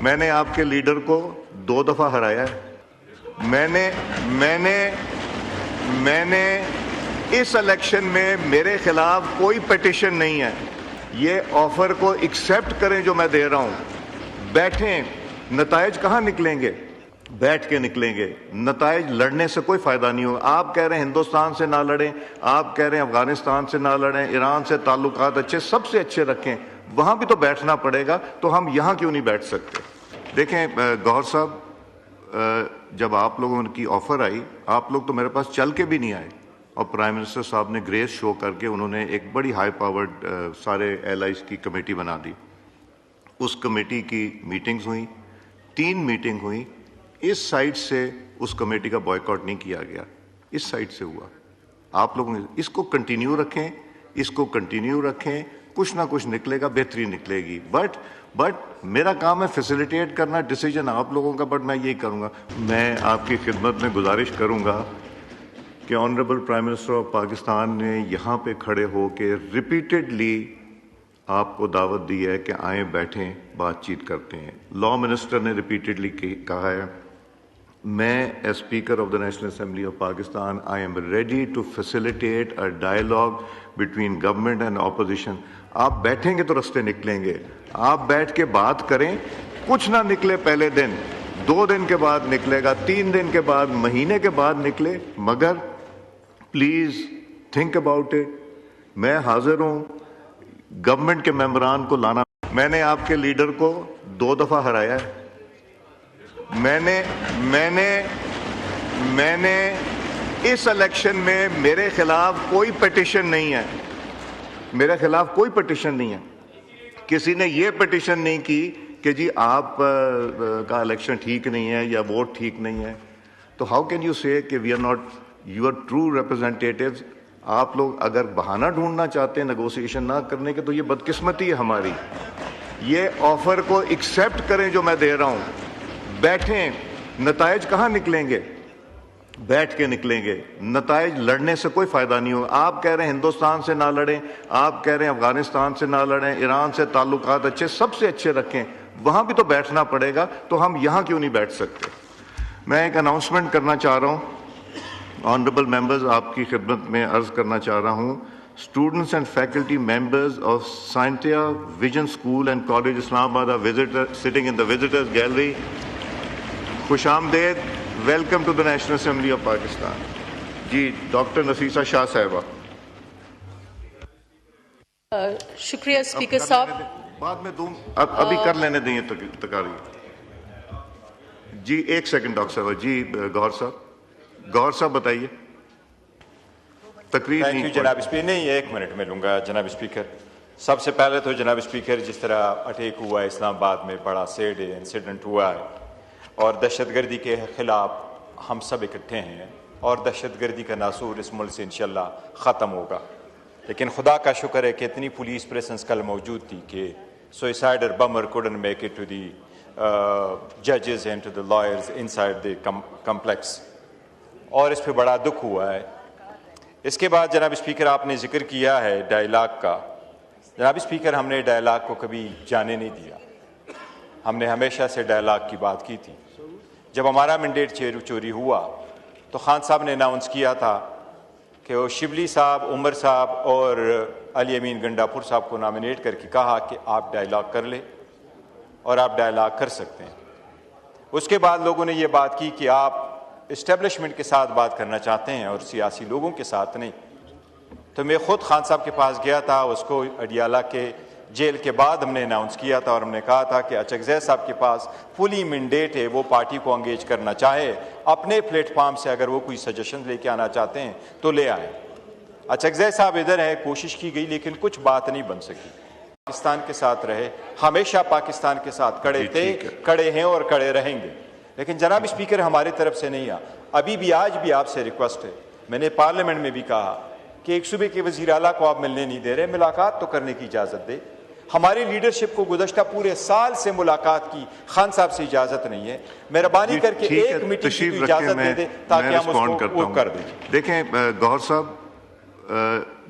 میں نے آپ کے لیڈر کو 2 دفعہ ہرایا ہے. میں نے اس الیکشن میں میرے خلاف کوئی پٹیشن نہیں ہے. یہ آفر کو ایکسیپٹ کریں جو میں دے رہا ہوں. بیٹھیں, نتائج کہاں نکلیں گے؟ بیٹھ کے نکلیں گے. نتائج لڑنے سے کوئی فائدہ نہیں ہوگا. آپ کہہ رہے ہیں ہندوستان سے نہ لڑیں, آپ کہہ رہے ہیں افغانستان سے نہ لڑیں, ایران سے تعلقات سب سے اچھے رکھیں. وہاں بھی تو بیٹھنا پڑے گا, تو ہم یہاں کیوں نہیں بیٹھ سکتے؟ دیکھیں گوہر صاحب, جب آپ لوگوں کی آفر آئی, آپ لوگ تو میرے پاس چل کے بھی نہیں آئے, اور پرائم منسٹر صاحب نے گریس شو کر کے انہوں نے ایک بڑی ہائی پاورڈ سارے ایلائز کی کمیٹی بنا دی. اس کمیٹی کی میٹنگز ہوئیں, 3 میٹنگ ہوئیں. اس سائڈ سے اس کمیٹی کا بائیکاٹ نہیں کیا گیا, اس سائڈ سے ہوا. آپ لوگوں نے اس کو کنٹینیو رکھیں, کچھ نہ کچھ نکلے گا, بہتری نکلے گی. بٹ میرا کام ہے فیسیلیٹیٹ کرنا, ڈیسیجن آپ لوگوں کا, بٹ میں یہی کروں گا. میں آپ کی خدمت میں گزارش کروں گا کہ honourable prime minister of Pakistan نے یہاں پہ کھڑے ہو کے ریپیٹڈلی آپ کو دعوت دی ہے کہ آئیں, بیٹھیں, بات چیت کرتے ہیں. لا منسٹر نے ریپیٹڈلی کہا ہے, میں as speaker of the national assembly of Pakistan I am ready to facilitate a dialogue between government and opposition. آپ بیٹھیں گے تو رستے نکلیں گے. آپ بیٹھ کے بات کریں, کچھ نہ نکلے پہلے دن, 2 دن کے بعد نکلے گا, 3 دن کے بعد, مہینے کے بعد نکلے, مگر پلیز تھنک اباؤٹ اٹ. میں حاضر ہوں گورنمنٹ کے ممبران کو لانا. میں نے آپ کے لیڈر کو 2 دفعہ ہرایا ہے. میں نے اس الیکشن میں میرے خلاف کوئی پٹیشن نہیں ہے. کسی نے یہ پٹیشن نہیں کی کہ جی آپ کا الیکشن ٹھیک نہیں ہے یا ووٹ ٹھیک نہیں ہے. تو ہاؤ کین یو سے کہ we are not your true representatives. آپ لوگ اگر بہانہ ڈھونڈنا چاہتے ہیں نیگوسیشن نہ کرنے کے, تو یہ بدقسمتی ہے ہماری. یہ آفر کو ایکسیپٹ کریں جو میں دے رہا ہوں. بیٹھیں, نتائج کہاں نکلیں گے؟ بیٹھ کے نکلیں گے. نتائج لڑنے سے کوئی فائدہ نہیں ہوگا. آپ کہہ رہے ہیں ہندوستان سے نہ لڑیں, آپ کہہ رہے ہیں افغانستان سے نہ لڑیں, ایران سے تعلقات سب سے اچھے رکھیں. وہاں بھی تو بیٹھنا پڑے گا, تو ہم یہاں کیوں نہیں بیٹھ سکتے؟ میں ایک اناؤنسمنٹ کرنا چاہ رہا ہوں. آنریبل ممبرز, آپ کی خدمت میں عرض کرنا چاہ رہا ہوں, students and faculty members of Scientia Vision School and College Islamabad are sitting in the visitors gallery. خوش آمدید, welcome to the national assembly of Pakistan. جی ڈاکٹر نفیسہ شاہ صاحبہ. شکریہ اسپیکر صاحب. بعد میں دوں, ابھی کر لینے دیں تقاری. جی 1 سیکنڈ ڈاکٹر صاحبہ. جی گوہر صاحب بتائیے. تقریر نہیں جناب اسپیکر. نہیں 1 منٹ میں لوں گا جناب اسپیکر. سب سے پہلے تو جناب اسپیکر, جس طرح اٹیک ہوا ہے اسلام آباد میں, بڑا سیڈ انسیڈنٹ ہوا ہے, اور دہشت گردی کے خلاف ہم سب اکٹھے ہیں, اور دہشت گردی کا ناسور اس ملک سے انشاءاللہ ختم ہوگا. لیکن خدا کا شکر ہے کہ اتنی پولیس پریسنس کل موجود تھی کہ سوئسائڈر بمر couldn't make it to the judges and to the lawyers inside the complex, اور اس پہ بڑا دکھ ہوا ہے. اس کے بعد جناب اسپیکر آپ نے ذکر کیا ہے ڈائلاگ کا. جناب اسپیکر, ہم نے ڈائلاگ کو کبھی جانے نہیں دیا. ہم نے ہمیشہ سے ڈائلاگ کی بات کی تھی. جب ہمارا مینڈیٹ چوری ہوا تو خان صاحب نے اناؤنس کیا تھا کہ وہ شبلی صاحب, عمر صاحب اور علی امین گنڈاپور صاحب کو نامینیٹ کر کے کہا کہ آپ ڈائلاگ کر لیں, اور آپ ڈائلاگ کر سکتے ہیں. اس کے بعد لوگوں نے یہ بات کی کہ آپ اسٹیبلشمنٹ کے ساتھ بات کرنا چاہتے ہیں اور سیاسی لوگوں کے ساتھ نہیں. تو میں خود خان صاحب کے پاس گیا تھا, اس کو اڈیالہ کے جیل کے بعد ہم نے اناؤنس کیا تھا, اور ہم نے کہا تھا کہ اچکزئی صاحب کے پاس فلی مینڈیٹ ہے, وہ پارٹی کو انگیج کرنا چاہے اپنے پلیٹ فارم سے, اگر وہ کوئی سجیشن لے کے آنا چاہتے ہیں تو لے آئیں. اچکزئی صاحب ادھر ہے, کوشش کی گئی لیکن کچھ بات نہیں بن سکی. پاکستان کے ساتھ رہے, ہمیشہ پاکستان کے ساتھ کڑے تھے, کڑے ہیں اور کڑے رہیں گے. لیکن جناب اسپیکر ہماری طرف سے نہیں ابھی بھی آج بھی آپ سے ریکویسٹ ہے, میں نے پارلیمنٹ میں بھی کہا کہ ایک صوبے کے وزیر اعلیٰ کو آپ ملنے نہیں دے رہے, ملاقات تو کرنے کی اجازت دے. ہماری لیڈرشپ کو گزشتہ پورے سال سے ملاقات کی خان صاحب سے اجازت نہیں ہے. مہربانی کر کے ایک میٹنگ کی اجازت دے دیں تاکہ ہم اس کو کر دیں. دیکھیں گوہر صاحب,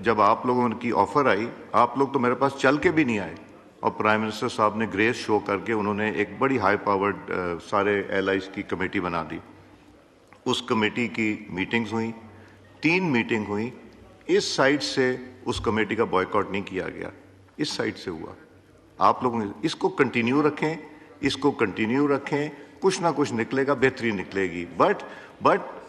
جب آپ لوگوں کی آفر آئی, آپ لوگ تو میرے پاس چل کے بھی نہیں آئے, اور پرائم منسٹر صاحب نے گریس شو کر کے انہوں نے ایک بڑی ہائی پاورڈ سارے ایلائز کی کمیٹی بنا دی. اس کمیٹی کی میٹنگز ہوئیں, 3 میٹنگ ہوئیں. اس سائڈ سے اس کمیٹی کا بائیکاٹ نہیں کیا گیا, اس سائڈ سے ہوا. آپ لوگوں نے اس کو کنٹینیو رکھیں, اس کو کنٹینیو رکھیں, کچھ نہ کچھ نکلے گا, بہتری نکلے گی. بٹ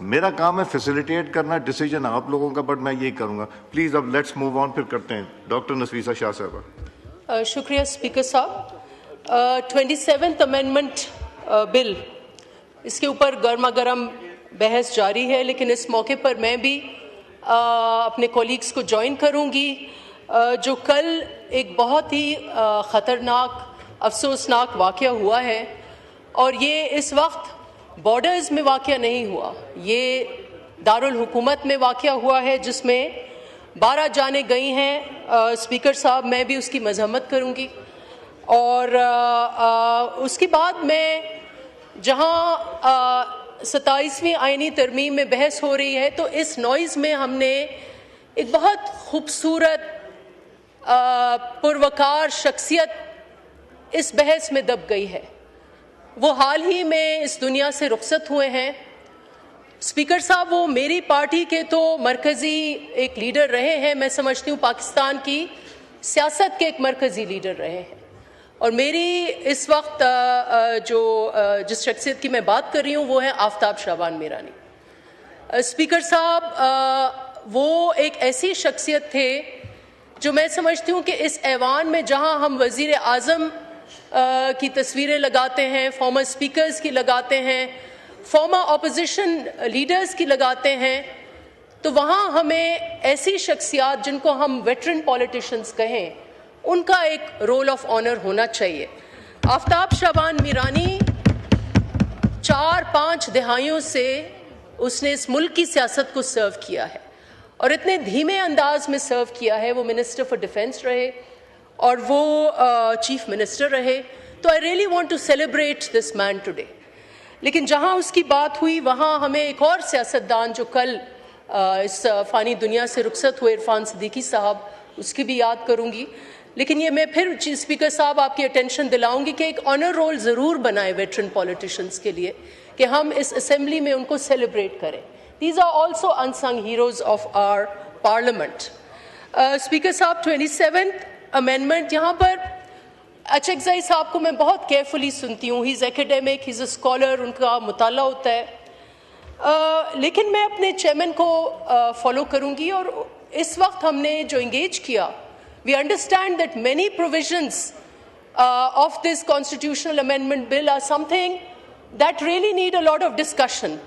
میرا کام ہے فیسیلیٹیٹ کرنا, ڈیسیجن آپ لوگوں کا, بٹ میں یہی کروں گا. پلیز اب لیٹس موو آن, پھر کرتے ہیں. ڈاکٹر نفیسہ شاہ صاحبہ. شکریہ اسپیکر صاحب. 27th امینڈمنٹ بل, اس کے اوپر گرما گرم بحث جاری ہے, لیکن اس موقع پر میں بھی اپنے کولیگز کو جوائن کروں گی. جو کل ایک بہت ہی خطرناک افسوسناک واقعہ ہوا ہے, اور یہ اس وقت بارڈرز میں واقعہ نہیں ہوا, یہ دارالحکومت میں واقعہ ہوا ہے, جس میں 12 جانیں گئی ہیں. اسپیکر صاحب, میں بھی اس کی مذمت کروں گی. اور اس کے بعد میں جہاں 27ویں آئینی ترمیم میں بحث ہو رہی ہے, تو اس نوائز میں ہم نے ایک بہت خوبصورت پروکار شخصیت اس بحث میں دب گئی ہے. وہ حال ہی میں اس دنیا سے رخصت ہوئے ہیں. اسپیکر صاحب, وہ میری پارٹی کے تو مرکزی ایک لیڈر رہے ہیں, میں سمجھتی ہوں پاکستان کی سیاست کے ایک مرکزی لیڈر رہے ہیں. اور میری اس وقت جس شخصیت کی میں بات کر رہی ہوں وہ ہے آفتاب شعبان میرانی. اسپیکر صاحب, وہ ایک ایسی شخصیت تھے جو میں سمجھتی ہوں کہ اس ایوان میں جہاں ہم وزیر اعظم کی تصویریں لگاتے ہیں, فارمر اسپیکرز کی لگاتے ہیں, فارمر اپوزیشن لیڈرز کی لگاتے ہیں, تو وہاں ہمیں ایسی شخصیات جن کو ہم ویٹرن پولیٹیشنز کہیں, ان کا ایک رول آف آنر ہونا چاہیے. آفتاب شعبان میرانی 4-5 دہائیوں سے اس نے اس ملک کی سیاست کو سرو کیا ہے, اور اتنے دھیمے انداز میں سرو کیا ہے. وہ منسٹر فار ڈیفنس رہے اور وہ چیف منسٹر رہے. تو I really want to celebrate this man today. لیکن جہاں اس کی بات ہوئی وہاں ہمیں ایک اور سیاستدان جو کل اس فانی دنیا سے رخصت ہوئے, عرفان صدیقی صاحب, اس کی بھی یاد کروں گی. لیکن یہ میں پھر اسپیکر صاحب آپ کی اٹینشن دلاؤں گی کہ ایک آنر رول ضرور بنائے ویٹرن پولیٹیشنز کے لیے, کہ ہم اس اسمبلی میں ان کو سیلیبریٹ کریں. These are also unsung heroes of our parliament. Speaker صاحب, 27th amendment, یہاں پر اچکزئی صاحب کو میں بہت کیئرفلی سنتی ہوں. ہی از ایکیڈیمک, ہی از اے اسکالر, ان کا مطالعہ ہوتا ہے. لیکن میں اپنے چیئرمین کو فالو کروں گی. اور اس وقت ہم نے جو انگیج کیا, we understand that many provisions of this constitutional amendment bill are something that really need a lot of discussion.